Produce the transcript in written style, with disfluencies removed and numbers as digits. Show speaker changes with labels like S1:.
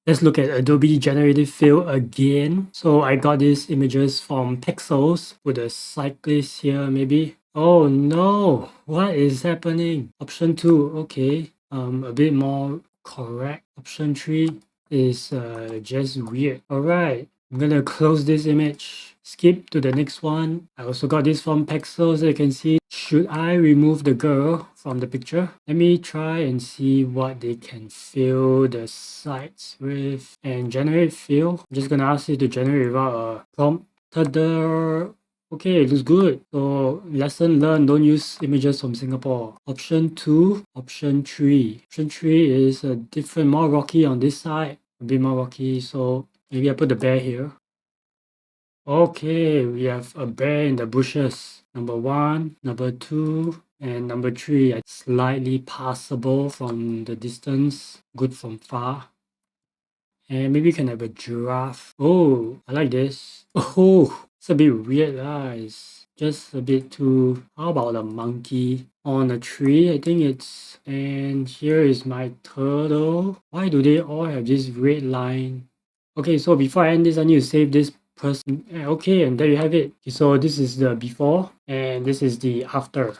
S1: Let's look at Adobe Generative Fill again. So I got these images from Pixels with a cyclist here maybe. Oh no, what is happening? Option 2, okay, a bit more correct. Option 3 is just weird. Alright, I'm gonna close this image. Skip to the next one. I also got this from Pexels, you can see. Should I remove the girl from the picture? Let me try and see what they can fill the sides with. And generate fill. I'm just gonna ask you to generate without a prompt. Ta-da! Okay, it looks good. So lesson learned, don't use images from Singapore. Option 2, option 3. Option 3 is a different, more rocky on this side. A bit more rocky, so maybe I put the bear here. Okay, we have a bear in the bushes. Number 1, number 2, and number 3. Slightly passable from the distance, good from far. And maybe you can have a giraffe. Oh, I like this. Oh, it's a bit weird, it's just a bit too... How about a monkey on a tree? I think it's... And here is my turtle. Why do they all have this red line? Okay, so before I end this, I need to save this person. Okay, and there you have it. So this is the before and this is the after.